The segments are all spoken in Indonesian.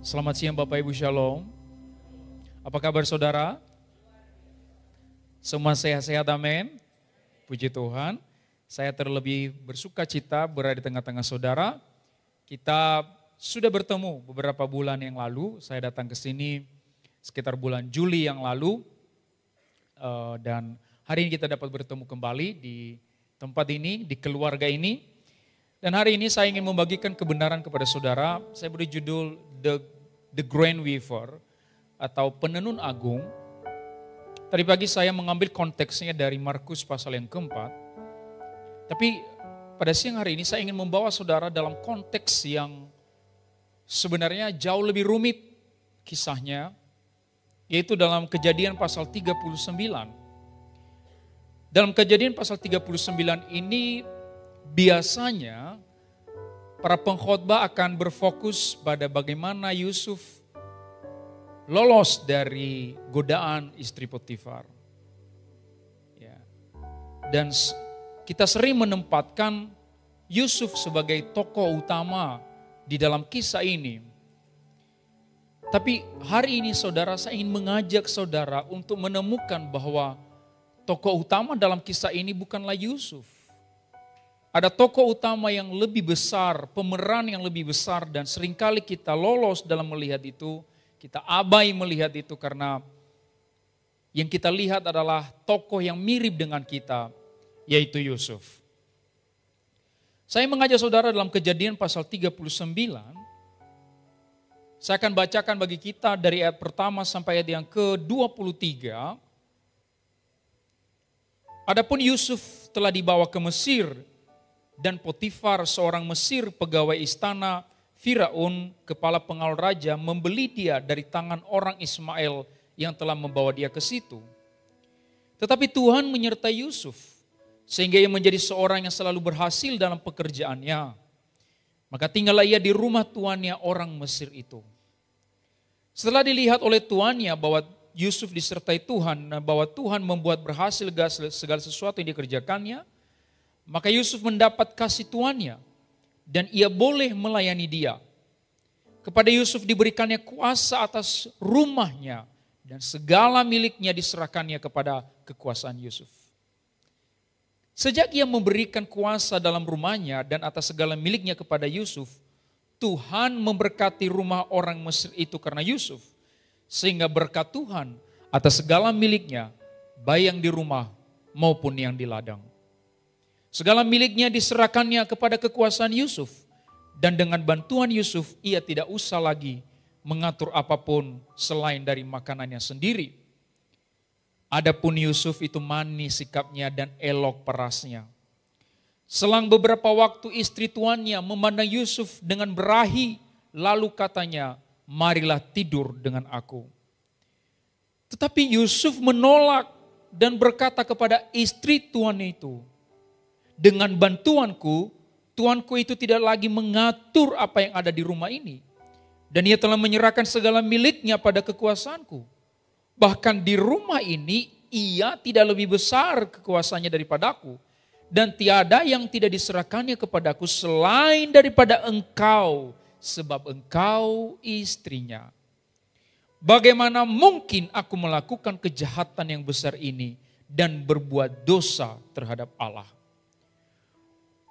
Selamat siang Bapak Ibu Shalom. Apa kabar saudara? Semua sehat-sehat, amin. Puji Tuhan. Saya terlebih bersuka cita berada di tengah-tengah saudara. Kita sudah bertemu beberapa bulan yang lalu. Saya datang ke sini sekitar bulan Juli yang lalu. Dan hari ini kita dapat bertemu kembali di tempat ini, di keluarga ini. Dan hari ini saya ingin membagikan kebenaran kepada saudara. Saya beri judul The Grand Weaver atau Penenun Agung. Tadi pagi saya mengambil konteksnya dari Markus pasal yang keempat. Tapi pada siang hari ini saya ingin membawa saudara dalam konteks yang sebenarnya jauh lebih rumit kisahnya. Yaitu dalam Kejadian pasal 39. Dalam Kejadian pasal 39 ini biasanya para pengkhotbah akan berfokus pada bagaimana Yusuf lolos dari godaan istri Potifar. Ya. Dan kita sering menempatkan Yusuf sebagai tokoh utama di dalam kisah ini. Tapi hari ini saudara, saya ingin mengajak saudara untuk menemukan bahwa tokoh utama dalam kisah ini bukanlah Yusuf. Ada tokoh utama yang lebih besar, pemeran yang lebih besar, dan seringkali kita lolos dalam melihat itu, kita abai melihat itu karena yang kita lihat adalah tokoh yang mirip dengan kita, yaitu Yusuf. Saya mengajak saudara dalam Kejadian pasal 39, saya akan bacakan bagi kita dari ayat pertama sampai ayat yang ke-23. Adapun Yusuf telah dibawa ke Mesir, dan Potifar seorang Mesir pegawai istana Firaun, kepala pengawal raja, membeli dia dari tangan orang Ismail yang telah membawa dia ke situ. Tetapi Tuhan menyertai Yusuf, sehingga ia menjadi seorang yang selalu berhasil dalam pekerjaannya. Maka tinggallah ia di rumah tuannya orang Mesir itu. Setelah dilihat oleh tuannya bahwa Yusuf disertai Tuhan, bahwa Tuhan membuat berhasil segala sesuatu yang dikerjakannya, maka Yusuf mendapat kasih tuannya dan ia boleh melayani dia. Kepada Yusuf diberikannya kuasa atas rumahnya dan segala miliknya diserahkannya kepada kekuasaan Yusuf. Sejak ia memberikan kuasa dalam rumahnya dan atas segala miliknya kepada Yusuf, Tuhan memberkati rumah orang Mesir itu karena Yusuf. Sehingga berkat Tuhan atas segala miliknya, baik yang di rumah maupun yang di ladang. Segala miliknya diserahkannya kepada kekuasaan Yusuf. Dan dengan bantuan Yusuf ia tidak usah lagi mengatur apapun selain dari makanannya sendiri. Adapun Yusuf itu manis sikapnya dan elok parasnya. Selang beberapa waktu istri tuannya memandang Yusuf dengan berahi, lalu katanya, marilah tidur dengan aku. Tetapi Yusuf menolak dan berkata kepada istri tuannya itu, dengan bantuanku, tuanku itu tidak lagi mengatur apa yang ada di rumah ini. Dan ia telah menyerahkan segala miliknya pada kekuasaanku. Bahkan di rumah ini, ia tidak lebih besar kekuasaannya daripadaku. Dan tiada yang tidak diserahkannya kepadaku selain daripada engkau, sebab engkau istrinya. Bagaimana mungkin aku melakukan kejahatan yang besar ini dan berbuat dosa terhadap Allah?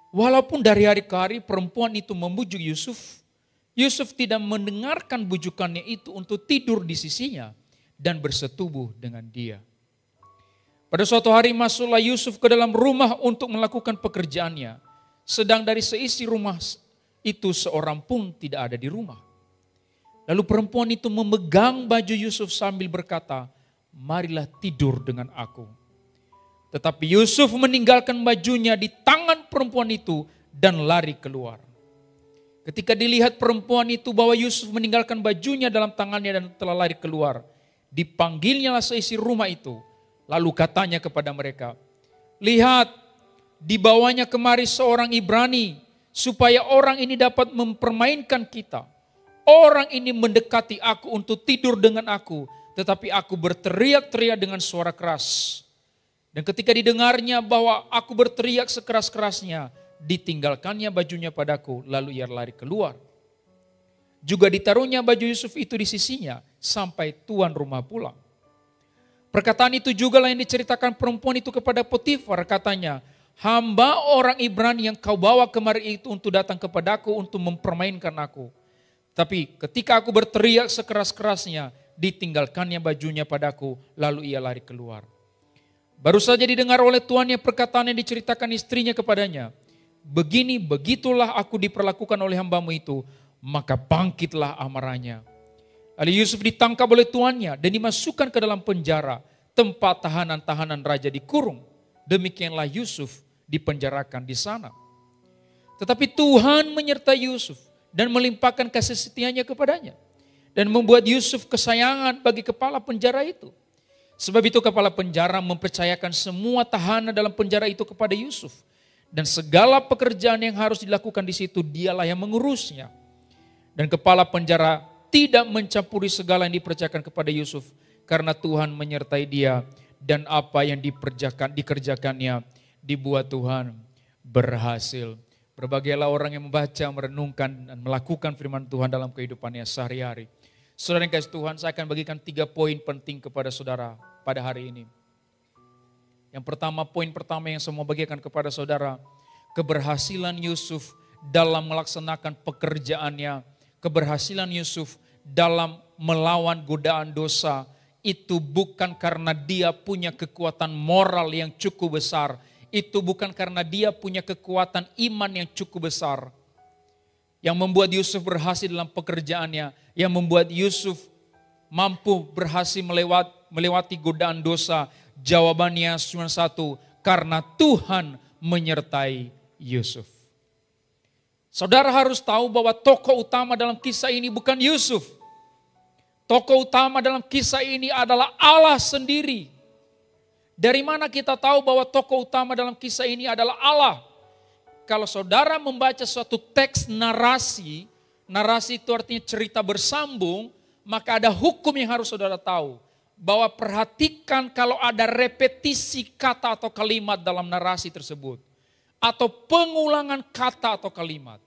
Walaupun dari hari ke hari perempuan itu membujuk Yusuf, Yusuf tidak mendengarkan bujukannya itu untuk tidur di sisinya dan bersetubuh dengan dia. Pada suatu hari masuklah Yusuf ke dalam rumah untuk melakukan pekerjaannya, sedang dari seisi rumah itu seorang pun tidak ada di rumah. Lalu perempuan itu memegang baju Yusuf sambil berkata, marilah tidur dengan aku. Tetapi Yusuf meninggalkan bajunya di tangan perempuan itu dan lari keluar. Ketika dilihat perempuan itu bahwa Yusuf meninggalkan bajunya dalam tangannya dan telah lari keluar, dipanggilnyalah seisi rumah itu. Lalu katanya kepada mereka, lihat, dibawanya kemari seorang Ibrani, supaya orang ini dapat mempermainkan kita. Orang ini mendekati aku untuk tidur dengan aku, tetapi aku berteriak-teriak dengan suara keras. Dan ketika didengarnya bahwa aku berteriak sekeras-kerasnya, ditinggalkannya bajunya padaku, lalu ia lari keluar. Juga ditaruhnya baju Yusuf itu di sisinya sampai tuan rumah pulang. Perkataan itu juga lah yang diceritakan perempuan itu kepada Potifar. Katanya, hamba orang Ibrani yang kau bawa kemari itu untuk datang kepadaku untuk mempermainkan aku. Tapi ketika aku berteriak sekeras-kerasnya, ditinggalkannya bajunya padaku, lalu ia lari keluar. Baru saja didengar oleh tuannya perkataan yang diceritakan istrinya kepadanya. Begitulah aku diperlakukan oleh hambamu itu, maka bangkitlah amarahnya. Lalu Yusuf ditangkap oleh tuannya dan dimasukkan ke dalam penjara, tempat tahanan-tahanan raja dikurung. Demikianlah Yusuf dipenjarakan di sana. Tetapi Tuhan menyertai Yusuf dan melimpahkan kasih setianya kepadanya. Dan membuat Yusuf kesayangan bagi kepala penjara itu. Sebab itu kepala penjara mempercayakan semua tahanan dalam penjara itu kepada Yusuf. Dan segala pekerjaan yang harus dilakukan di situ dialah yang mengurusnya. Dan kepala penjara tidak mencampuri segala yang dipercayakan kepada Yusuf. Karena Tuhan menyertai dia dan apa yang dikerjakannya dibuat Tuhan berhasil. Berbahagialah orang yang membaca, merenungkan, dan melakukan firman Tuhan dalam kehidupannya sehari-hari. Saudara yang kasih Tuhan, saya akan bagikan 3 poin penting kepada saudara pada hari ini. Yang pertama, poin pertama yang saya mau bagikan kepada saudara, keberhasilan Yusuf dalam melaksanakan pekerjaannya, keberhasilan Yusuf dalam melawan godaan dosa, itu bukan karena dia punya kekuatan moral yang cukup besar, itu bukan karena dia punya kekuatan iman yang cukup besar. Yang membuat Yusuf berhasil dalam pekerjaannya, yang membuat Yusuf mampu berhasil melewati godaan dosa, jawabannya cuma satu, karena Tuhan menyertai Yusuf. Saudara harus tahu bahwa tokoh utama dalam kisah ini bukan Yusuf. Tokoh utama dalam kisah ini adalah Allah sendiri. Dari mana kita tahu bahwa tokoh utama dalam kisah ini adalah Allah? Kalau saudara membaca suatu teks narasi, narasi itu artinya cerita bersambung, maka ada hukum yang harus saudara tahu. Bahwa perhatikan kalau ada repetisi kata atau kalimat dalam narasi tersebut. Atau pengulangan kata atau kalimat.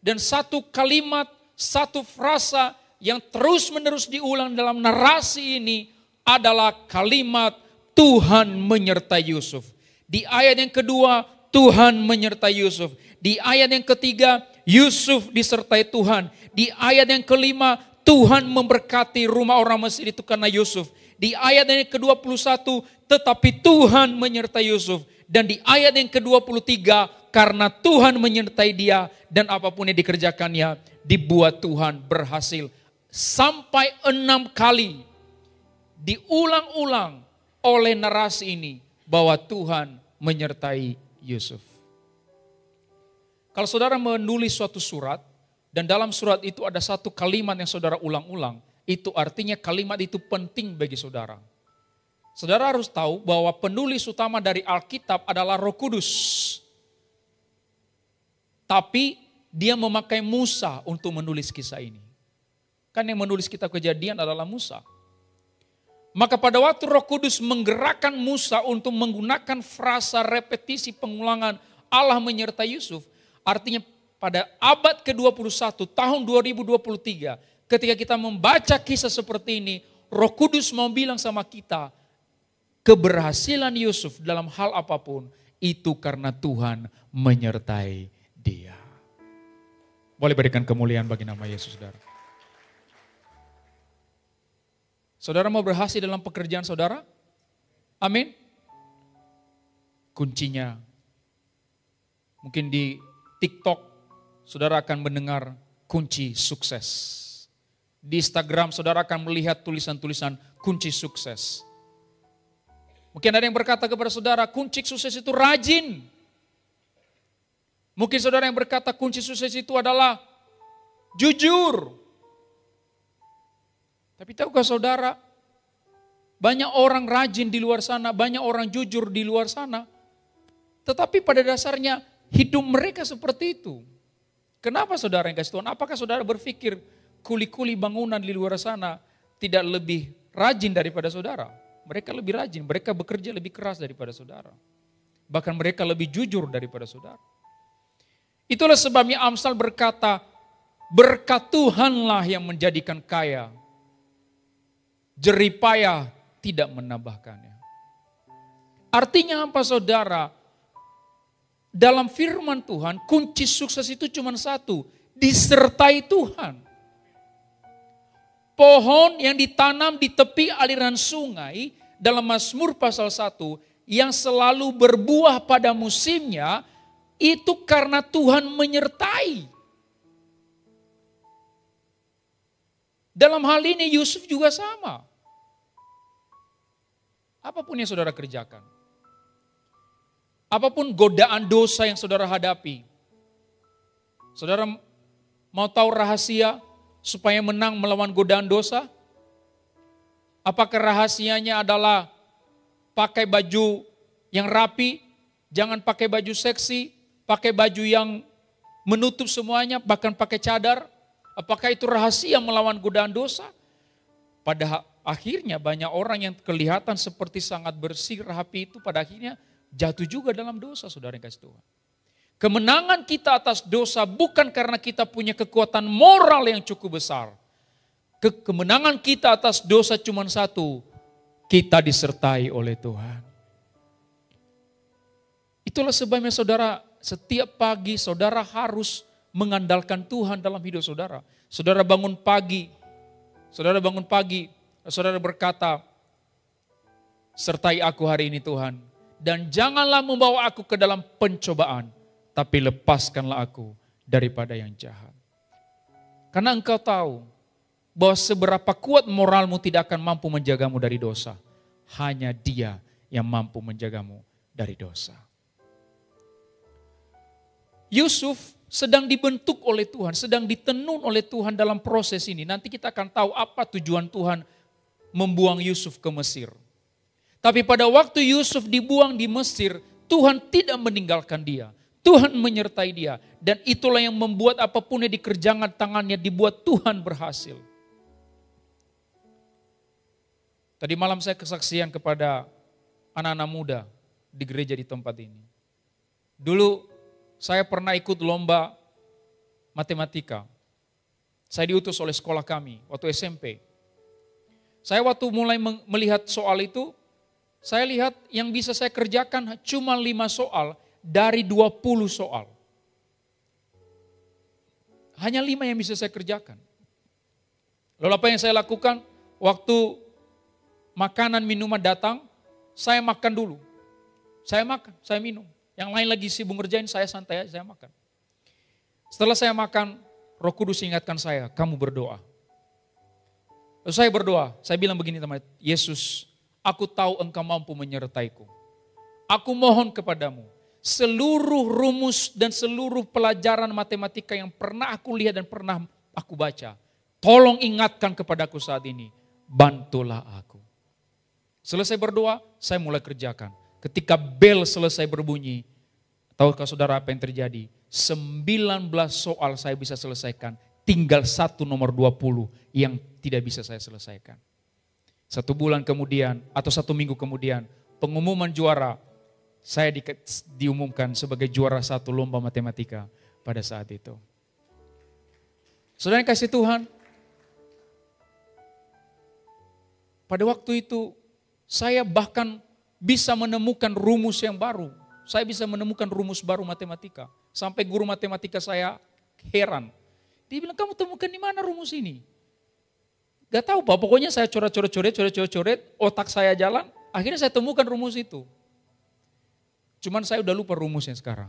Dan satu kalimat, satu frasa yang terus menerus diulang dalam narasi ini adalah kalimat Tuhan menyertai Yusuf. Di ayat yang kedua, Tuhan menyertai Yusuf. Di ayat yang ketiga, Yusuf disertai Tuhan. Di ayat yang kelima, Tuhan memberkati rumah orang Mesir itu karena Yusuf. Di ayat yang ke-21, tetapi Tuhan menyertai Yusuf. Dan di ayat yang ke-23, karena Tuhan menyertai dia dan apapun yang dikerjakannya, dibuat Tuhan berhasil. Sampai 6 kali diulang-ulang oleh narasi ini bahwa Tuhan menyertai Yusuf. Kalau saudara menulis suatu surat dan dalam surat itu ada satu kalimat yang saudara ulang-ulang, itu artinya kalimat itu penting bagi saudara. Saudara harus tahu bahwa penulis utama dari Alkitab adalah Roh Kudus. Tapi dia memakai Musa untuk menulis kisah ini. Kan yang menulis kitab Kejadian adalah Musa. Maka pada waktu Roh Kudus menggerakkan Musa untuk menggunakan frasa repetisi pengulangan Allah menyertai Yusuf, artinya pada abad ke-21 tahun 2023 ketika kita membaca kisah seperti ini, Roh Kudus mau bilang sama kita, keberhasilan Yusuf dalam hal apapun itu karena Tuhan menyertai dia. Boleh berikan kemuliaan bagi nama Yesus, saudara. Saudara mau berhasil dalam pekerjaan saudara? Amin. Kuncinya, mungkin di TikTok saudara akan mendengar kunci sukses. Di Instagram saudara akan melihat tulisan-tulisan kunci sukses. Mungkin ada yang berkata kepada saudara, kunci sukses itu rajin. Mungkin saudara yang berkata kunci sukses itu adalah jujur. Tapi tahukah saudara, banyak orang rajin di luar sana, banyak orang jujur di luar sana. Tetapi pada dasarnya hidup mereka seperti itu. Kenapa saudara yang kasih Tuhan? Apakah saudara berpikir kuli-kuli bangunan di luar sana tidak lebih rajin daripada saudara? Mereka lebih rajin, mereka bekerja lebih keras daripada saudara. Bahkan mereka lebih jujur daripada saudara. Itulah sebabnya Amsal berkata, Berkat Tuhanlah yang menjadikan kaya. Jeripayah tidak menambahkannya. Artinya apa saudara? Dalam firman Tuhan, kunci sukses itu cuma satu. Disertai Tuhan. Pohon yang ditanam di tepi aliran sungai, dalam Mazmur pasal 1, yang selalu berbuah pada musimnya, itu karena Tuhan menyertai. Dalam hal ini Yusuf juga sama. Apapun yang saudara kerjakan, apapun godaan dosa yang saudara hadapi, saudara mau tahu rahasia supaya menang melawan godaan dosa? Apakah rahasianya adalah pakai baju yang rapi, jangan pakai baju seksi, pakai baju yang menutup semuanya, bahkan pakai cadar? Apakah itu rahasia melawan godaan dosa? Pada akhirnya banyak orang yang kelihatan seperti sangat bersih, rapi itu pada akhirnya jatuh juga dalam dosa, saudara yang kasih Tuhan. Kemenangan kita atas dosa bukan karena kita punya kekuatan moral yang cukup besar. Kemenangan kita atas dosa cuma satu, kita disertai oleh Tuhan. Itulah sebabnya saudara, setiap pagi saudara harus mengandalkan Tuhan dalam hidup saudara. Saudara bangun pagi, saudara berkata, sertai aku hari ini Tuhan. Dan janganlah membawa aku ke dalam pencobaan, tapi lepaskanlah aku daripada yang jahat. Karena engkau tahu bahwa seberapa kuat moralmu tidak akan mampu menjagamu dari dosa. Hanya Dia yang mampu menjagamu dari dosa. Yusuf sedang dibentuk oleh Tuhan, sedang ditenun oleh Tuhan dalam proses ini. Nanti kita akan tahu apa tujuan Tuhan membuang Yusuf ke Mesir. Tapi pada waktu Yusuf dibuang di Mesir, Tuhan tidak meninggalkan dia. Tuhan menyertai dia. Dan itulah yang membuat apapun yang dikerjakan tangannya dibuat Tuhan berhasil. Tadi malam saya kesaksian kepada anak-anak muda di gereja di tempat ini. Dulu saya pernah ikut lomba matematika. Saya diutus oleh sekolah kami waktu SMP. Saya waktu mulai melihat soal itu, saya lihat yang bisa saya kerjakan cuma 5 soal dari 20 soal. Hanya 5 yang bisa saya kerjakan. Lalu apa yang saya lakukan? Waktu makanan minuman datang, saya makan dulu. Saya makan, saya minum. Yang lain lagi sibuk ngerjain, saya santai aja, saya makan. Setelah saya makan, Roh Kudus ingatkan saya, kamu berdoa. Lalu saya berdoa, saya bilang begini teman, Yesus, aku tahu Engkau mampu menyertaiku. Aku mohon kepadamu, seluruh rumus dan seluruh pelajaran matematika yang pernah aku lihat dan pernah aku baca, tolong ingatkan kepadaku saat ini, bantulah aku. Selesai berdoa, saya mulai kerjakan. Ketika bel selesai berbunyi, tahukah saudara apa yang terjadi? 19 soal saya bisa selesaikan, tinggal 1 nomor 20 yang tidak bisa saya selesaikan. 1 bulan kemudian atau 1 minggu kemudian, pengumuman juara, saya diumumkan sebagai juara 1 lomba matematika pada saat itu. Saudara yang kasih Tuhan, pada waktu itu saya bahkan bisa menemukan rumus yang baru. Saya bisa menemukan rumus baru matematika. Sampai guru matematika saya heran. Dia bilang, kamu temukan di mana rumus ini? Gak tahu Pak, pokoknya saya coret, otak saya jalan. Akhirnya saya temukan rumus itu. Cuman saya udah lupa rumusnya sekarang.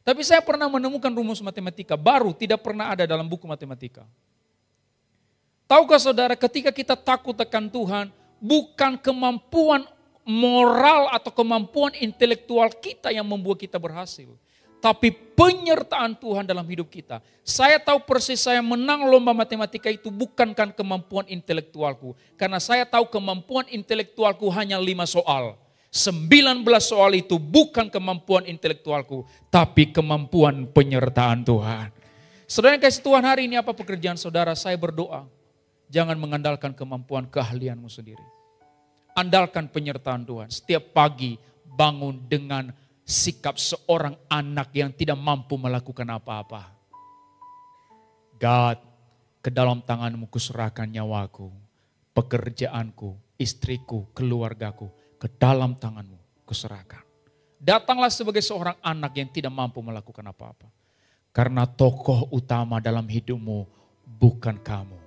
Tapi saya pernah menemukan rumus matematika baru, tidak pernah ada dalam buku matematika. Tahukah saudara, ketika kita takut akan Tuhan, bukan kemampuan moral atau kemampuan intelektual kita yang membuat kita berhasil. Tapi penyertaan Tuhan dalam hidup kita. Saya tahu persis saya menang lomba matematika itu bukan kan kemampuan intelektualku. Karena saya tahu kemampuan intelektualku hanya 5 soal. 19 soal itu bukan kemampuan intelektualku. Tapi kemampuan penyertaan Tuhan. Saudara yang kasih Tuhan, hari ini apa pekerjaan saudara? Saya berdoa. Jangan mengandalkan kemampuan keahlianmu sendiri. Andalkan penyertaan Tuhan. Setiap pagi bangun dengan sikap seorang anak yang tidak mampu melakukan apa-apa. God, ke dalam tangan-Mu kuserahkan nyawaku, pekerjaanku, istriku, keluargaku, ke dalam tangan-Mu kuserahkan. Datanglah sebagai seorang anak yang tidak mampu melakukan apa-apa. Karena tokoh utama dalam hidupmu bukan kamu.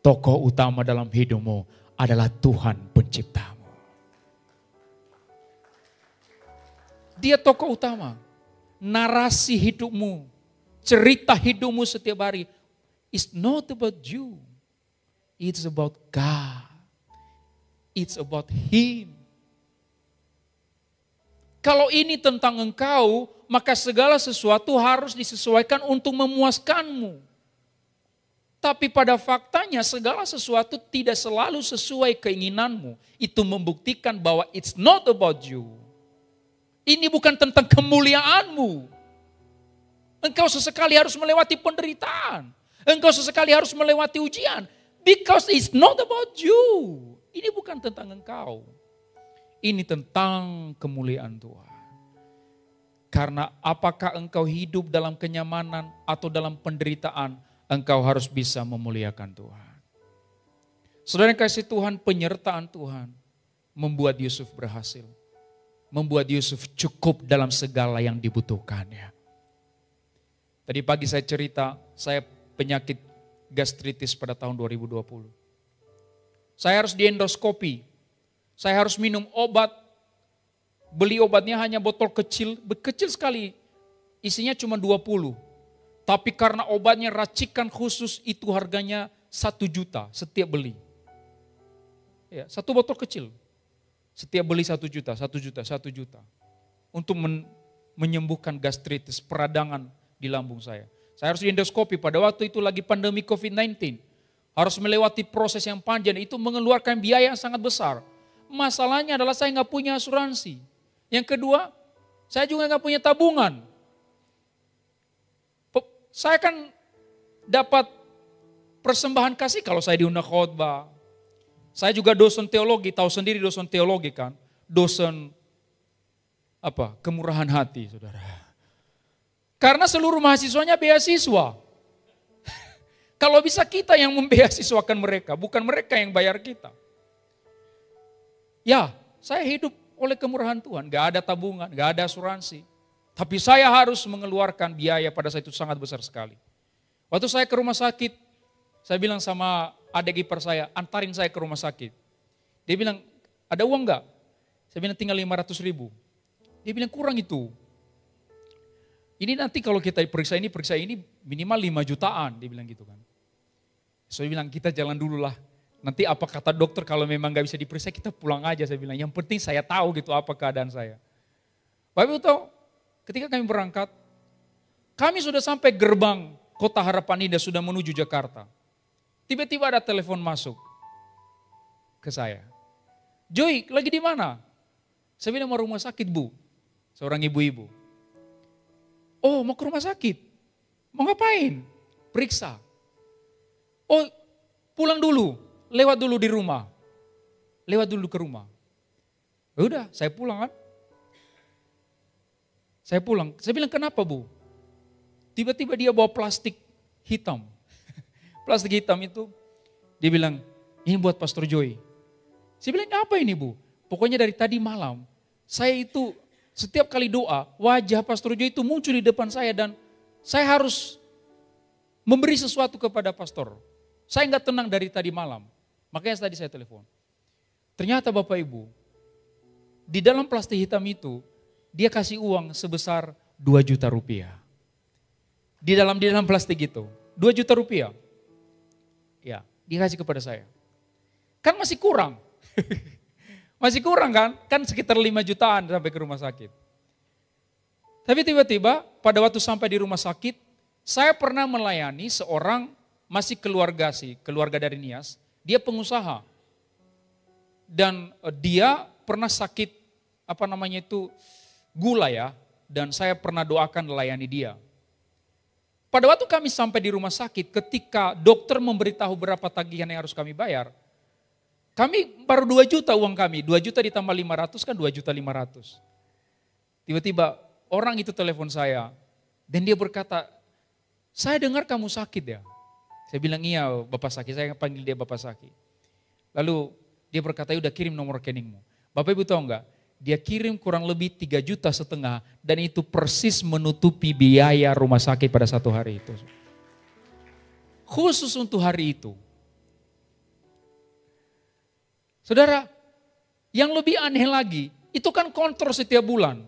Tokoh utama dalam hidupmu adalah Tuhan penciptamu. Dia tokoh utama. Narasi hidupmu, cerita hidupmu setiap hari, it's not about you. It's about God. It's about Him. Kalau ini tentang engkau, maka segala sesuatu harus disesuaikan untuk memuaskanmu. Tapi pada faktanya segala sesuatu tidak selalu sesuai keinginanmu. Itu membuktikan bahwa it's not about you. Ini bukan tentang kemuliaanmu. Engkau sesekali harus melewati penderitaan. Engkau sesekali harus melewati ujian. Because it's not about you. Ini bukan tentang engkau. Ini tentang kemuliaan Tuhan. Karena apakah engkau hidup dalam kenyamanan atau dalam penderitaan, engkau harus bisa memuliakan Tuhan. Saudara yang kasih Tuhan, penyertaan Tuhan membuat Yusuf berhasil. Membuat Yusuf cukup dalam segala yang dibutuhkannya. Tadi pagi saya cerita, saya penyakit gastritis pada tahun 2020. Saya harus diendoskopi. Saya harus minum obat. Beli obatnya hanya botol kecil, kecil sekali. Isinya cuma 20. Tapi karena obatnya racikan khusus, itu harganya 1 juta setiap beli. Ya, 1 botol kecil. Setiap beli 1 juta, 1 juta, 1 juta. Untuk menyembuhkan gastritis, peradangan di lambung saya. Saya harus diendoskopi pada waktu itu lagi pandemi COVID-19. Harus melewati proses yang panjang, itu mengeluarkan biaya yang sangat besar. Masalahnya adalah saya nggak punya asuransi. Yang kedua, saya juga nggak punya tabungan. Saya kan dapat persembahan kasih kalau saya diundang khotbah. Saya juga dosen teologi, tahu sendiri dosen teologi kan. Dosen kemurahan hati, saudara. Karena seluruh mahasiswanya beasiswa. Kalau bisa kita yang membeasiswakan mereka, bukan mereka yang bayar kita. Ya, saya hidup oleh kemurahan Tuhan, gak ada tabungan, gak ada asuransi. Tapi saya harus mengeluarkan biaya pada saat itu sangat besar sekali. Waktu saya ke rumah sakit, saya bilang sama adik ipar saya, antarin saya ke rumah sakit. Dia bilang, ada uang gak? Saya bilang tinggal 500 ribu. Dia bilang kurang itu. Ini nanti kalau kita periksa ini minimal 5 jutaan. Dia bilang gitu kan. Saya bilang kita jalan dulu lah. Nanti apa kata dokter kalau memang gak bisa diperiksa kita pulang aja. Saya bilang yang penting saya tahu gitu apa keadaan saya. Bapak Ibu tahu ketika kami berangkat. Kami sudah sampai gerbang Kota Harapan Indah sudah menuju Jakarta. Tiba-tiba ada telepon masuk ke saya. Joy lagi di mana? Saya bilang mau rumah sakit Bu. Seorang ibu-ibu. Oh mau ke rumah sakit. Mau ngapain? Periksa. Oh pulang dulu. Lewat dulu di rumah. Lewat dulu ke rumah. Udah saya pulang kan. Saya pulang. Saya bilang kenapa Bu? Tiba-tiba dia bawa plastik hitam. Plastik hitam itu. Dia bilang ini buat Pastor Joy. Saya bilang apa ini Bu? Pokoknya dari tadi malam. Saya itu setiap kali doa, wajah Pastor Joy itu muncul di depan saya dan saya harus memberi sesuatu kepada pastor. Saya nggak tenang dari tadi malam. Makanya tadi saya telepon. Ternyata Bapak Ibu, di dalam plastik hitam itu, dia kasih uang sebesar 2 juta rupiah. Di dalam plastik itu, 2 juta rupiah. Ya, dia kasih kepada saya. Kan masih kurang. Masih kurang kan? Kan sekitar 5 jutaan sampai ke rumah sakit. Tapi tiba-tiba pada waktu sampai di rumah sakit, saya pernah melayani seorang masih keluarga dari Nias, dia pengusaha. Dan dia pernah sakit gula ya, dan saya pernah doakan melayani dia. Pada waktu kami sampai di rumah sakit, ketika dokter memberitahu berapa tagihan yang harus kami bayar, kami baru 2 juta uang kami, 2 juta ditambah 500 kan 2 juta 500. Tiba-tiba orang itu telepon saya dan dia berkata, saya dengar kamu sakit ya. Saya bilang iya Bapak sakit, saya panggil dia Bapak sakit. Lalu dia berkata, udah kirim nomor rekeningmu. Bapak Ibu tahu enggak? Dia kirim kurang lebih 3,5 juta dan itu persis menutupi biaya rumah sakit pada satu hari itu. Khusus untuk hari itu. Saudara, yang lebih aneh lagi, itu kan kontrol setiap bulan.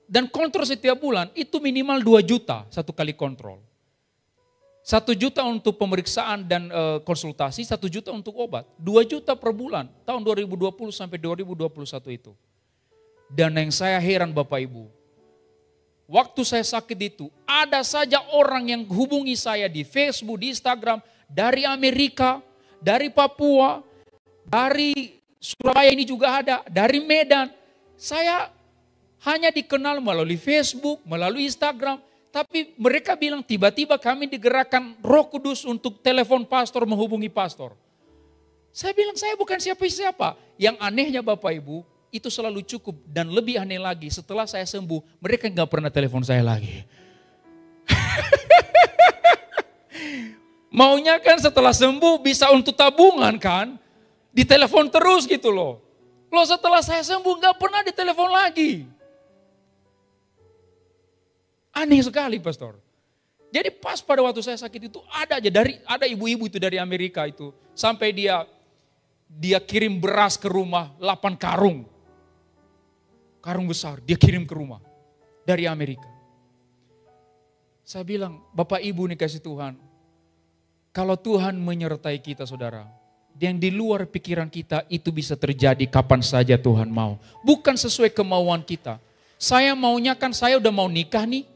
Dan kontrol setiap bulan itu minimal 2 juta satu kali kontrol. 1 juta untuk pemeriksaan dan konsultasi, 1 juta untuk obat. 2 juta per bulan tahun 2020 sampai 2021 itu. Dan yang saya heran Bapak Ibu, waktu saya sakit itu ada saja orang yang hubungi saya di Facebook, di Instagram, dari Amerika, dari Papua, dari Surabaya ini juga ada, dari Medan. Saya hanya dikenal melalui Facebook, melalui Instagram. Tapi mereka bilang tiba-tiba kami digerakkan Roh Kudus untuk telepon pastor, menghubungi pastor. Saya bilang saya bukan siapa-siapa. Yang anehnya Bapak Ibu, itu selalu cukup. Dan lebih aneh lagi, setelah saya sembuh, mereka nggak pernah telepon saya lagi. Maunya kan setelah sembuh bisa untuk tabungan kan. Ditelepon terus gitu loh. Loh setelah saya sembuh nggak pernah ditelepon lagi. Aneh sekali pastor. Jadi pas pada waktu saya sakit itu ada ibu-ibu itu dari Amerika itu. Sampai dia kirim beras ke rumah 8 karung. Karung besar dia kirim ke rumah dari Amerika. Saya bilang Bapak Ibu nih kasih Tuhan. Kalau Tuhan menyertai kita saudara. Yang di luar pikiran kita itu bisa terjadi kapan saja Tuhan mau. Bukan sesuai kemauan kita. Saya maunya kan saya udah mau nikah nih.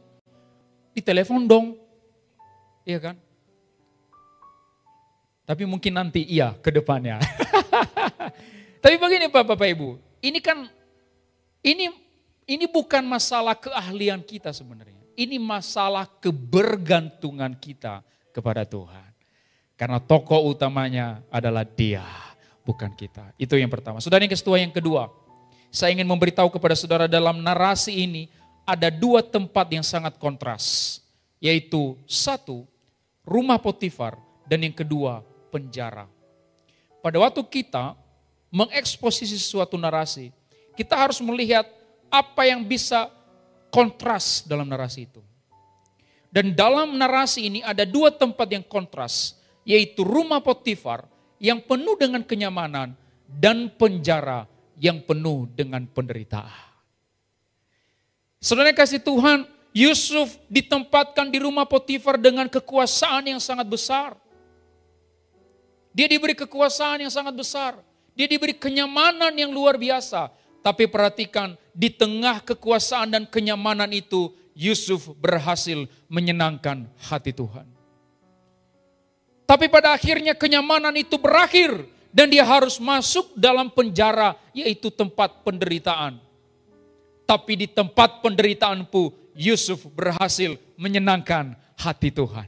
Ditelepon dong. Iya kan? Tapi mungkin nanti iya ke depannya. Tapi begini Bapak Ibu, ini kan ini bukan masalah keahlian kita sebenarnya. Ini masalah kebergantungan kita kepada Tuhan. Karena tokoh utamanya adalah Dia, bukan kita. Itu yang pertama. Saudara yang kedua, saya ingin memberitahu kepada saudara dalam narasi ini ada 2 tempat yang sangat kontras. Yaitu 1, rumah Potifar dan yang kedua, penjara. Pada waktu kita mengeksposisi suatu narasi, kita harus melihat apa yang bisa kontras dalam narasi itu. Dan dalam narasi ini ada 2 tempat yang kontras, yaitu rumah Potifar yang penuh dengan kenyamanan dan penjara yang penuh dengan penderitaan. Saudara kasih Tuhan, Yusuf ditempatkan di rumah Potifar dengan kekuasaan yang sangat besar. Dia diberi kekuasaan yang sangat besar. Dia diberi kenyamanan yang luar biasa. Tapi perhatikan, di tengah kekuasaan dan kenyamanan itu, Yusuf berhasil menyenangkan hati Tuhan. Tapi pada akhirnya kenyamanan itu berakhir. Dan dia harus masuk dalam penjara, yaitu tempat penderitaan. Tapi di tempat penderitaan pun Yusuf berhasil menyenangkan hati Tuhan.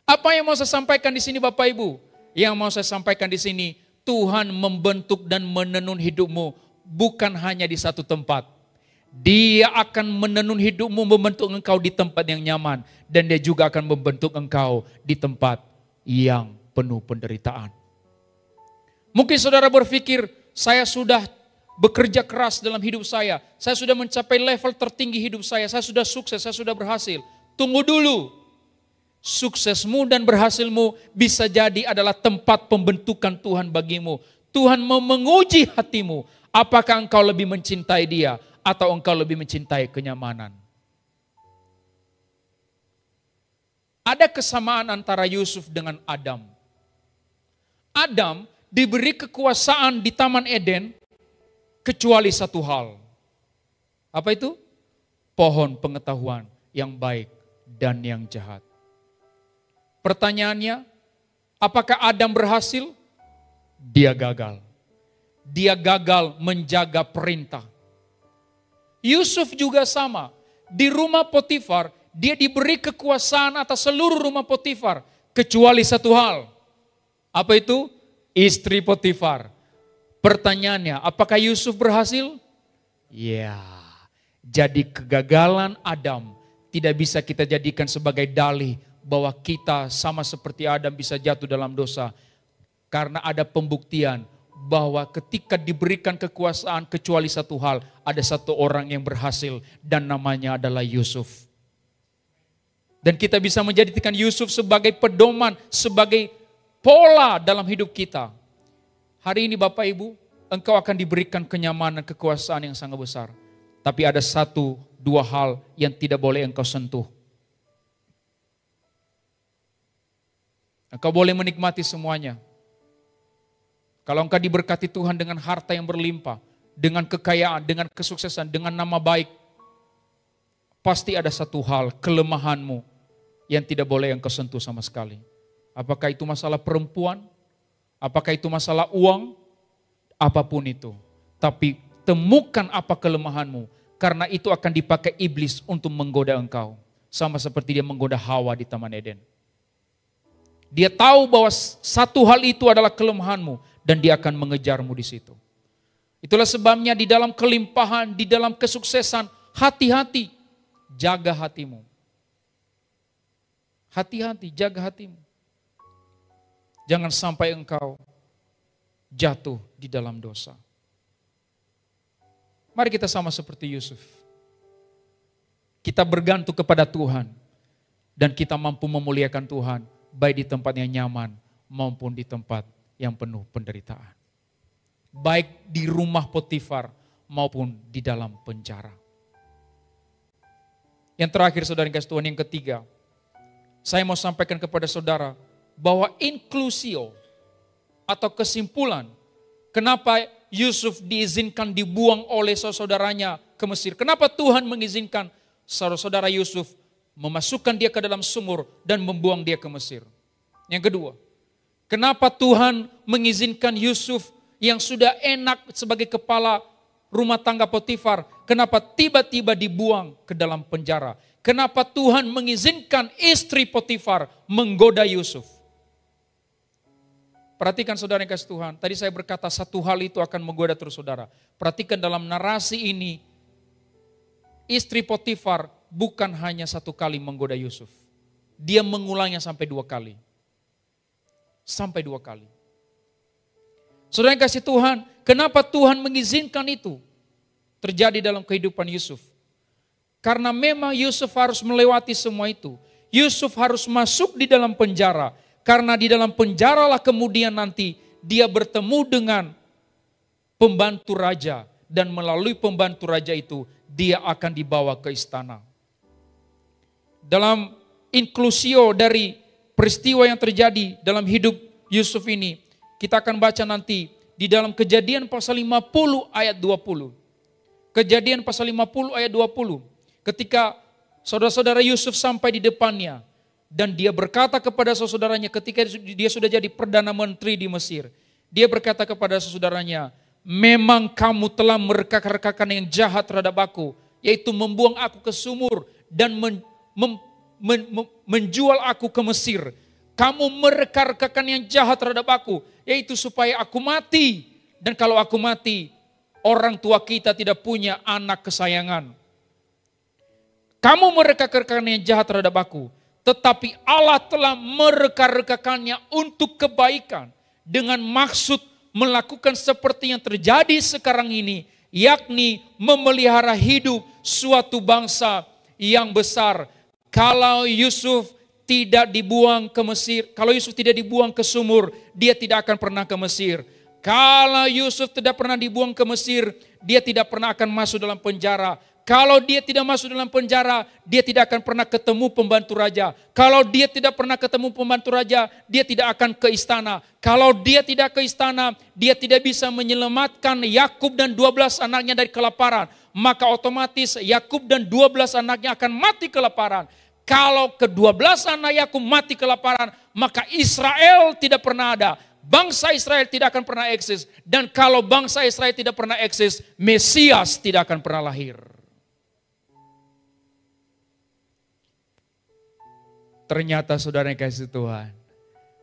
Apa yang mau saya sampaikan di sini Bapak Ibu? Yang mau saya sampaikan di sini, Tuhan membentuk dan menenun hidupmu bukan hanya di satu tempat. Dia akan menenun hidupmu, membentuk engkau di tempat yang nyaman. Dan dia juga akan membentuk engkau di tempat yang penuh penderitaan. Mungkin saudara berpikir, saya sudah bekerja keras dalam hidup saya sudah mencapai level tertinggi hidup saya sudah sukses, saya sudah berhasil. Tunggu dulu, suksesmu dan berhasilmu bisa jadi adalah tempat pembentukan Tuhan bagimu. Tuhan mau menguji hatimu, apakah engkau lebih mencintai Dia atau engkau lebih mencintai kenyamanan. Ada kesamaan antara Yusuf dengan Adam. Adam diberi kekuasaan di Taman Eden, kecuali satu hal. Apa itu? Pohon pengetahuan yang baik dan yang jahat. Pertanyaannya, apakah Adam berhasil? Dia gagal. Dia gagal menjaga perintah. Yusuf juga sama. Di rumah Potifar, dia diberi kekuasaan atas seluruh rumah Potifar. Kecuali satu hal. Apa itu? Istri Potifar. Pertanyaannya, apakah Yusuf berhasil? Ya, jadi kegagalan Adam tidak bisa kita jadikan sebagai dalih bahwa kita sama seperti Adam bisa jatuh dalam dosa. Karena ada pembuktian bahwa ketika diberikan kekuasaan kecuali satu hal, ada satu orang yang berhasil dan namanya adalah Yusuf. Dan kita bisa menjadikan Yusuf sebagai pedoman, sebagai pola dalam hidup kita. Hari ini Bapak Ibu, engkau akan diberikan kenyamanan, kekuasaan yang sangat besar. Tapi ada satu, dua hal yang tidak boleh engkau sentuh. Engkau boleh menikmati semuanya. Kalau engkau diberkati Tuhan dengan harta yang berlimpah, dengan kekayaan, dengan kesuksesan, dengan nama baik, pasti ada satu hal, kelemahanmu yang tidak boleh engkau sentuh sama sekali. Apakah itu masalah perempuan? Apakah itu masalah uang? Apapun itu. Tapi temukan apa kelemahanmu, karena itu akan dipakai iblis untuk menggoda engkau. Sama seperti dia menggoda Hawa di Taman Eden. Dia tahu bahwa satu hal itu adalah kelemahanmu dan dia akan mengejarmu di situ. Itulah sebabnya di dalam kelimpahan, di dalam kesuksesan, hati-hati, jaga hatimu. Hati-hati, jaga hatimu. Jangan sampai engkau jatuh di dalam dosa. Mari kita sama seperti Yusuf. Kita bergantung kepada Tuhan dan kita mampu memuliakan Tuhan. Baik di tempat yang nyaman maupun di tempat yang penuh penderitaan. Baik di rumah Potifar maupun di dalam penjara. Yang terakhir saudara yang kasih Tuhan, yang ketiga. Saya mau sampaikan kepada saudara bahwa inklusio atau kesimpulan kenapa Yusuf diizinkan dibuang oleh saudara-saudaranya ke Mesir. Kenapa Tuhan mengizinkan saudara-saudara Yusuf memasukkan dia ke dalam sumur dan membuang dia ke Mesir. Yang kedua, kenapa Tuhan mengizinkan Yusuf yang sudah enak sebagai kepala rumah tangga Potifar, kenapa tiba-tiba dibuang ke dalam penjara? Kenapa Tuhan mengizinkan istri Potifar menggoda Yusuf? Perhatikan saudara yang kasih Tuhan, tadi saya berkata satu hal itu akan menggoda terus saudara. Perhatikan dalam narasi ini, istri Potifar bukan hanya satu kali menggoda Yusuf. Dia mengulangnya sampai 2 kali. Sampai 2 kali. Saudara yang kasih Tuhan, kenapa Tuhan mengizinkan itu terjadi dalam kehidupan Yusuf? Karena memang Yusuf harus melewati semua itu. Yusuf harus masuk di dalam penjara. Karena di dalam penjaralah kemudian nanti dia bertemu dengan pembantu raja. Dan melalui pembantu raja itu dia akan dibawa ke istana. Dalam inklusio dari peristiwa yang terjadi dalam hidup Yusuf ini, kita akan baca nanti di dalam Kejadian pasal 50 ayat 20. Kejadian pasal 50 ayat 20. Ketika saudara-saudara Yusuf sampai di depannya dan dia berkata kepada saudaranya ketika dia sudah jadi Perdana Menteri di Mesir. Dia berkata kepada saudaranya, memang kamu telah mereka-rekakan yang jahat terhadap aku, yaitu membuang aku ke sumur dan menjual aku ke Mesir. Kamu mereka-rekakan yang jahat terhadap aku, yaitu supaya aku mati. Dan kalau aku mati, orang tua kita tidak punya anak kesayangan. Kamu mereka-rekakan yang jahat terhadap aku, tetapi Allah telah mereka-rekakannya untuk kebaikan dengan maksud melakukan seperti yang terjadi sekarang ini, yakni memelihara hidup suatu bangsa yang besar. Kalau Yusuf tidak dibuang ke Mesir, kalau Yusuf tidak dibuang ke sumur, dia tidak akan pernah ke Mesir. Kalau Yusuf tidak pernah dibuang ke Mesir, dia tidak pernah akan masuk dalam penjara. Kalau dia tidak masuk dalam penjara, dia tidak akan pernah ketemu pembantu raja. Kalau dia tidak pernah ketemu pembantu raja, dia tidak akan ke istana. Kalau dia tidak ke istana, dia tidak bisa menyelamatkan Yakub dan 12 anaknya dari kelaparan. Maka otomatis Yakub dan 12 anaknya akan mati kelaparan. Kalau ke-12 anak Yakub mati kelaparan, maka Israel tidak pernah ada. Bangsa Israel tidak akan pernah eksis. Dan kalau bangsa Israel tidak pernah eksis, Mesias tidak akan pernah lahir. Ternyata saudara yang kasih Tuhan,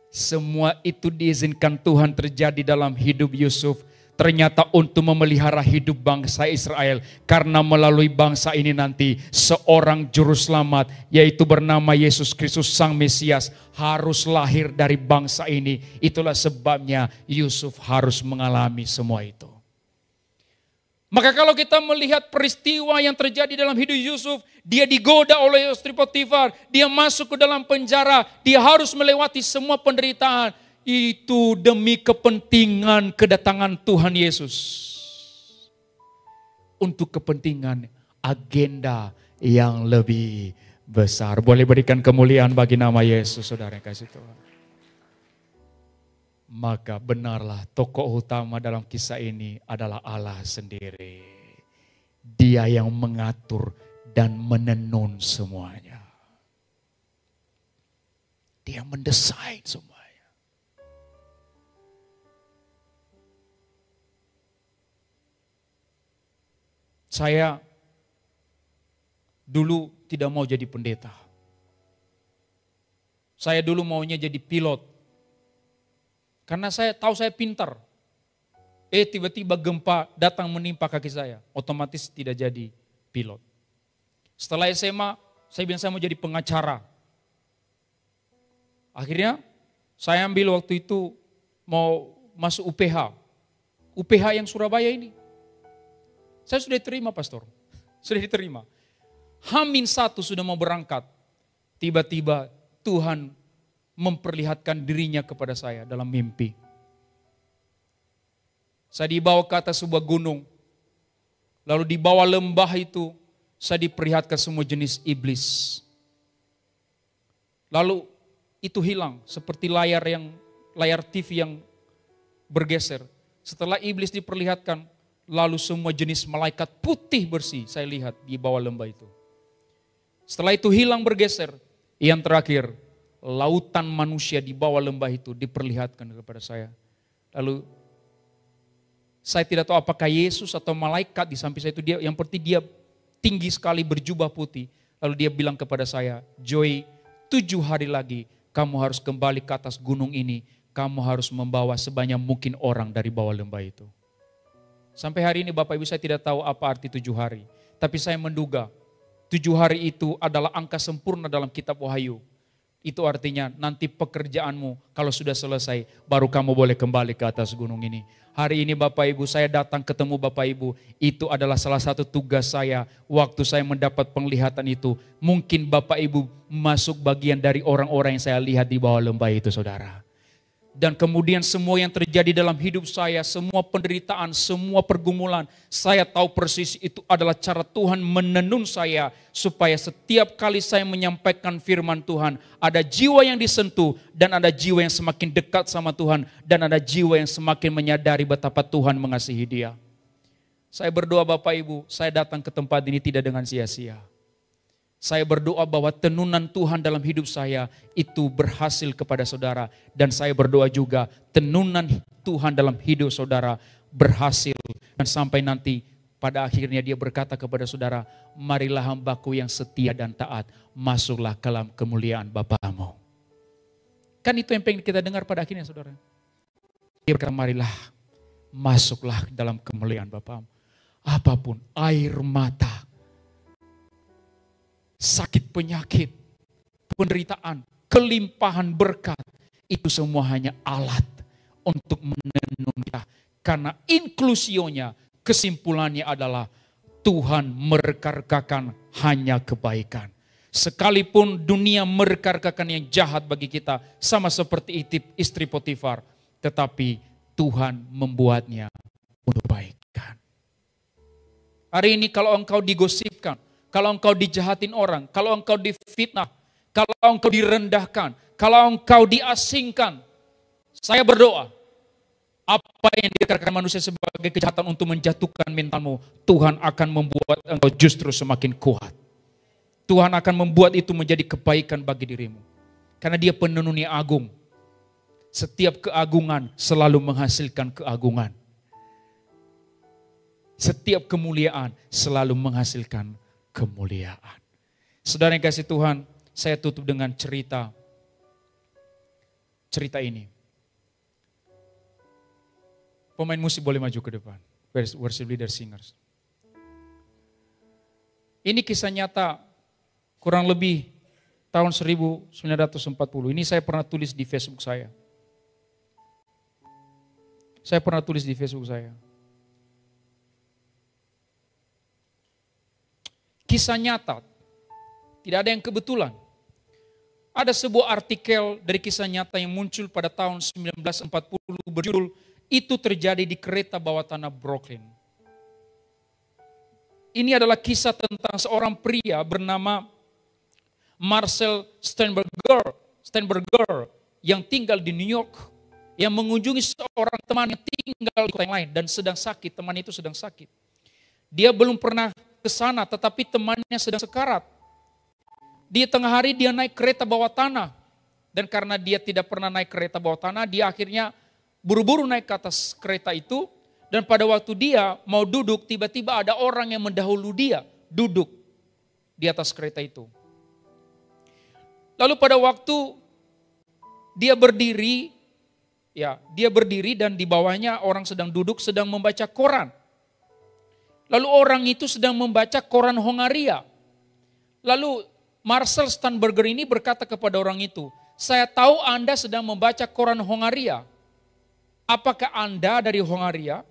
semua itu diizinkan Tuhan terjadi dalam hidup Yusuf. ternyata untuk memelihara hidup bangsa Israel. Karena melalui bangsa ini nanti seorang juru selamat, yaitu bernama Yesus Kristus Sang Mesias, harus lahir dari bangsa ini. Itulah sebabnya Yusuf harus mengalami semua itu. Maka kalau kita melihat peristiwa yang terjadi dalam hidup Yusuf, dia digoda oleh istri Potifar, dia masuk ke dalam penjara, dia harus melewati semua penderitaan. Itu demi kepentingan kedatangan Tuhan Yesus. Untuk kepentingan agenda yang lebih besar. Boleh berikan kemuliaan bagi nama Yesus, saudara yang kasih Tuhan. Maka benarlah tokoh utama dalam kisah ini adalah Allah sendiri. Dia yang mengatur dan menenun semuanya. Dia mendesain semuanya. Saya dulu tidak mau jadi pendeta. Saya dulu maunya jadi pilot. Karena saya tahu saya pintar. Tiba-tiba gempa datang menimpa kaki saya. Otomatis tidak jadi pilot. Setelah SMA, saya bilang saya mau jadi pengacara. Akhirnya saya ambil waktu itu mau masuk UPH. UPH yang Surabaya ini. Saya sudah diterima pastor, sudah diterima. H-1 sudah mau berangkat. Tiba-tiba Tuhan memperlihatkan dirinya kepada saya dalam mimpi. Saya dibawa ke atas sebuah gunung. Lalu di bawah lembah itu saya diperlihatkan semua jenis iblis. Lalu itu hilang seperti layar TV yang bergeser. Setelah iblis diperlihatkan, lalu semua jenis malaikat putih bersih saya lihat di bawah lembah itu. Setelah itu hilang bergeser. Yang terakhir, lautan manusia di bawah lembah itu diperlihatkan kepada saya. Lalu saya tidak tahu apakah Yesus atau malaikat di samping saya itu, dia yang penting dia tinggi sekali berjubah putih. Lalu dia bilang kepada saya, Joy, 7 hari lagi kamu harus kembali ke atas gunung ini. Kamu harus membawa sebanyak mungkin orang dari bawah lembah itu. Sampai hari ini Bapak Ibu saya tidak tahu apa arti 7 hari. Tapi saya menduga 7 hari itu adalah angka sempurna dalam kitab Wahyu. Itu artinya nanti pekerjaanmu kalau sudah selesai baru kamu boleh kembali ke atas gunung ini. Hari ini Bapak Ibu saya datang ketemu Bapak Ibu. Itu adalah salah satu tugas saya waktu saya mendapat penglihatan itu. Mungkin Bapak Ibu masuk bagian dari orang-orang yang saya lihat di bawah lembah itu saudara. Dan kemudian semua yang terjadi dalam hidup saya, semua penderitaan, semua pergumulan, saya tahu persis itu adalah cara Tuhan menenun saya supaya setiap kali saya menyampaikan firman Tuhan, ada jiwa yang disentuh dan ada jiwa yang semakin dekat sama Tuhan dan ada jiwa yang semakin menyadari betapa Tuhan mengasihi dia. Saya berdoa Bapak Ibu, saya datang ke tempat ini tidak dengan sia-sia. Saya berdoa bahwa tenunan Tuhan dalam hidup saya itu berhasil kepada saudara. Dan saya berdoa juga tenunan Tuhan dalam hidup saudara berhasil. Dan sampai nanti pada akhirnya dia berkata kepada saudara, marilah hambaku yang setia dan taat, masuklah ke dalam kemuliaan Bapamu. Kan itu yang pengen kita dengar pada akhirnya saudara. Dia berkata, marilah masuklah dalam kemuliaan Bapamu. Apapun air mata, sakit penyakit, penderitaan, kelimpahan berkat, itu semua hanya alat untuk menenun kita. Karena inklusionya, kesimpulannya adalah Tuhan merekarkakan hanya kebaikan. Sekalipun dunia merekarkakan yang jahat bagi kita, sama seperti istri Potifar, tetapi Tuhan membuatnya untuk kebaikan. Hari ini kalau engkau digosipkan, kalau engkau dijahatin orang, kalau engkau difitnah, kalau engkau direndahkan, kalau engkau diasingkan, saya berdoa, apa yang dikatakan manusia sebagai kejahatan untuk menjatuhkan mentalmu, Tuhan akan membuat engkau justru semakin kuat. Tuhan akan membuat itu menjadi kebaikan bagi dirimu. Karena dia penenun yang agung. Setiap keagungan selalu menghasilkan keagungan. Setiap kemuliaan selalu menghasilkan kemuliaan. Saudara yang kasih Tuhan, saya tutup dengan cerita ini. Pemain musik boleh maju ke depan. Worship leader singers. Ini kisah nyata kurang lebih tahun 1940. Ini saya pernah tulis di Facebook saya. Saya pernah tulis di Facebook saya. Kisah nyata. Tidak ada yang kebetulan. Ada sebuah artikel dari kisah nyata yang muncul pada tahun 1940 berjudul "Itu Terjadi di Kereta Bawah Tanah Brooklyn". Ini adalah kisah tentang seorang pria bernama Marcel Sternberger yang tinggal di New York, yang mengunjungi seorang teman yang tinggal di kota yang lain dan sedang sakit. Teman itu sedang sakit. Dia belum pernah ke sana, tetapi temannya sedang sekarat. Di tengah hari dia naik kereta bawah tanah. Dan karena dia tidak pernah naik kereta bawah tanah, dia akhirnya buru-buru naik ke atas kereta itu. Dan pada waktu dia mau duduk, tiba-tiba ada orang yang mendahului dia duduk di atas kereta itu. Lalu pada waktu dia berdiri dan di bawahnya orang sedang duduk, sedang membaca koran. Lalu orang itu sedang membaca koran Hongaria. Lalu Marcel Sternberger ini berkata kepada orang itu, "Saya tahu Anda sedang membaca koran Hongaria. Apakah Anda dari Hongaria?"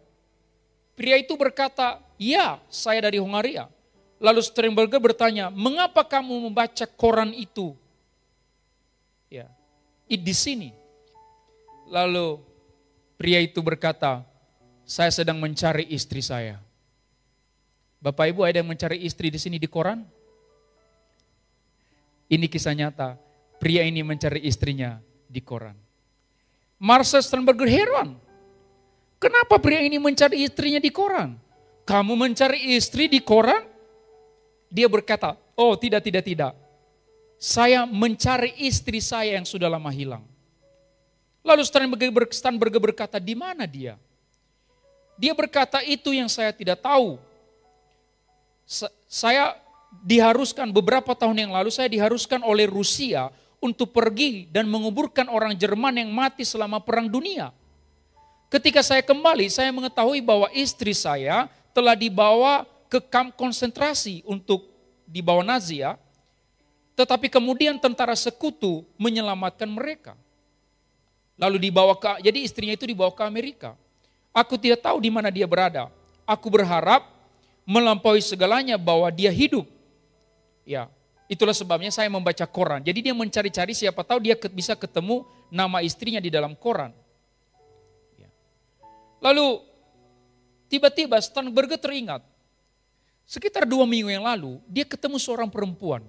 Pria itu berkata, "Ya, saya dari Hongaria." Lalu Sternberger bertanya, "Mengapa kamu membaca koran itu?" Ya, di sini. Lalu pria itu berkata, "Saya sedang mencari istri saya." Bapak Ibu, ada yang mencari istri di sini di koran? Ini kisah nyata. Pria ini mencari istrinya di koran. Marcel Sternberger heran. Kenapa pria ini mencari istrinya di koran? Kamu mencari istri di koran? Dia berkata, "Oh tidak. Saya mencari istri saya yang sudah lama hilang." Lalu Sternberger berkata, "Di mana dia?" Dia berkata, "Itu yang saya tidak tahu. Saya diharuskan beberapa tahun yang lalu, saya diharuskan oleh Rusia untuk pergi dan menguburkan orang Jerman yang mati selama Perang Dunia. Ketika saya kembali, saya mengetahui bahwa istri saya telah dibawa ke kamp konsentrasi untuk dibawa Nazi ya. Tetapi kemudian tentara sekutu menyelamatkan mereka. Lalu jadi istrinya itu dibawa ke Amerika. Aku tidak tahu di mana dia berada. Aku berharap melampaui segalanya bahwa dia hidup. Ya, itulah sebabnya saya membaca koran. Jadi dia mencari-cari siapa tahu dia bisa ketemu nama istrinya di dalam koran. Ya. Lalu tiba-tiba Sternberger teringat. Sekitar 2 minggu yang lalu dia ketemu seorang perempuan.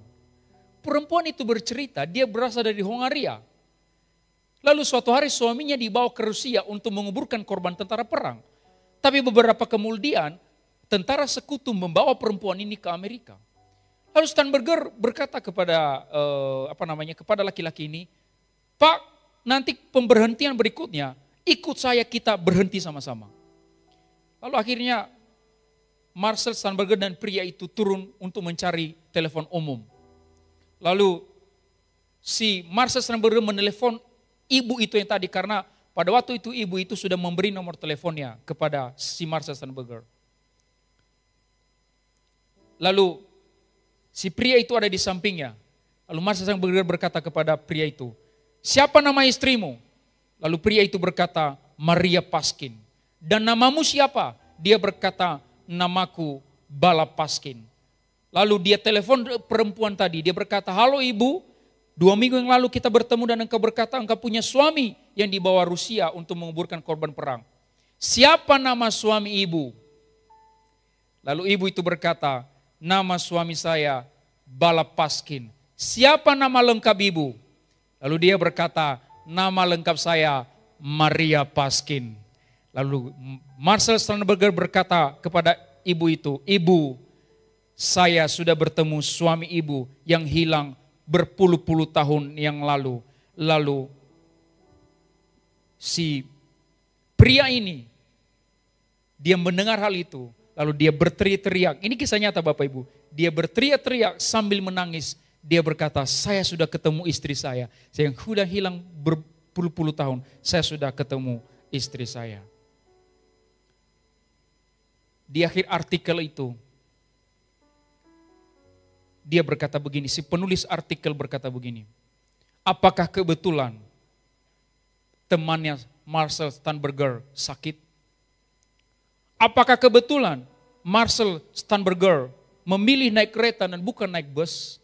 Perempuan itu bercerita dia berasal dari Hongaria. Lalu suatu hari suaminya dibawa ke Rusia untuk menguburkan korban tentara perang. Tapi beberapa kemudian tentara sekutu membawa perempuan ini ke Amerika. Lalu Sternberger berkata kepada kepada laki-laki ini, "Pak, nanti pemberhentian berikutnya ikut saya, kita berhenti sama-sama." Lalu akhirnya Marcel Sternberger dan pria itu turun untuk mencari telepon umum. Lalu si Marcel Sternberger menelepon ibu itu yang tadi, karena pada waktu itu ibu itu sudah memberi nomor teleponnya kepada si Marcel Sternberger. Lalu si pria itu ada di sampingnya. Lalu Marcel Sternberger berkata kepada pria itu, "Siapa nama istrimu?" Lalu pria itu berkata, "Maria Paskin." "Dan namamu siapa?" Dia berkata, "Namaku Bala Paskin." Lalu dia telepon perempuan tadi, dia berkata, "Halo ibu, 2 minggu yang lalu kita bertemu dan engkau berkata engkau punya suami yang dibawa Rusia untuk menguburkan korban perang. Siapa nama suami ibu?" Lalu ibu itu berkata, "Nama suami saya Bala Paskin." "Siapa nama lengkap ibu?" Lalu dia berkata, "Nama lengkap saya Maria Paskin." Lalu Marcel Sternberger berkata kepada ibu itu, "Ibu, saya sudah bertemu suami ibu yang hilang berpuluh-puluh tahun yang lalu." Lalu si pria ini, dia mendengar hal itu, lalu dia berteriak-teriak. Ini kisah nyata Bapak Ibu. Dia berteriak-teriak sambil menangis. Dia berkata, "Saya sudah ketemu istri saya yang sudah hilang berpuluh-puluh tahun. Saya sudah ketemu istri saya." di akhir artikel itu, dia berkata begini, si penulis artikel berkata begini, apakah kebetulan temannya Marcel Sternberger sakit? Apakah kebetulan Marcel Sternberger memilih naik kereta dan bukan naik bus?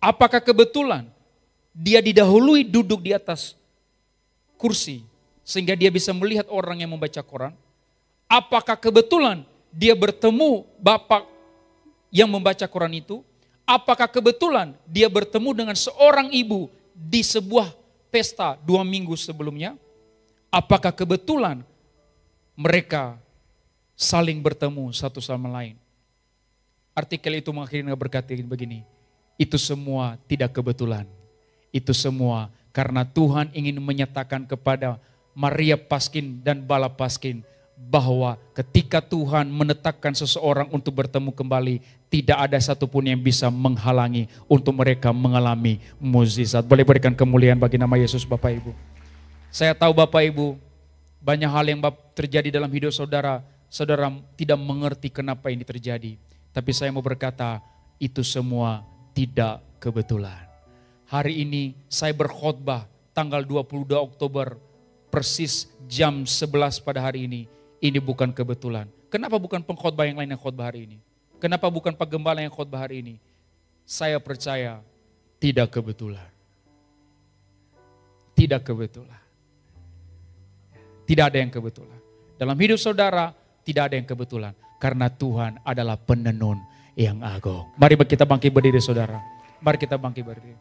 Apakah kebetulan dia didahului duduk di atas kursi sehingga dia bisa melihat orang yang membaca koran? Apakah kebetulan dia bertemu bapak yang membaca koran itu? Apakah kebetulan dia bertemu dengan seorang ibu di sebuah pesta 2 minggu sebelumnya? Apakah kebetulan mereka saling bertemu satu sama lain? Artikel itu mengakhiri berkata begini, itu semua tidak kebetulan. Itu semua karena Tuhan ingin menyatakan kepada Maria Paskin dan Bala Paskin bahwa ketika Tuhan menetapkan seseorang untuk bertemu kembali, tidak ada satupun yang bisa menghalangi untuk mereka mengalami mukjizat. Boleh berikan kemuliaan bagi nama Yesus Bapak Ibu. Saya tahu Bapak Ibu, banyak hal yang terjadi dalam hidup saudara, saudara tidak mengerti kenapa ini terjadi. Tapi saya mau berkata, itu semua tidak kebetulan. Hari ini saya berkhotbah tanggal 22 Oktober, persis jam 11 pada hari ini. Ini bukan kebetulan. Kenapa bukan pengkhotbah yang lain yang khotbah hari ini? Kenapa bukan penggembala yang khotbah hari ini? Saya percaya tidak kebetulan. Tidak kebetulan. Tidak ada yang kebetulan. Dalam hidup saudara tidak ada yang kebetulan. Karena Tuhan adalah penenun yang agung. Mari kita bangkit berdiri saudara. Mari kita bangkit berdiri.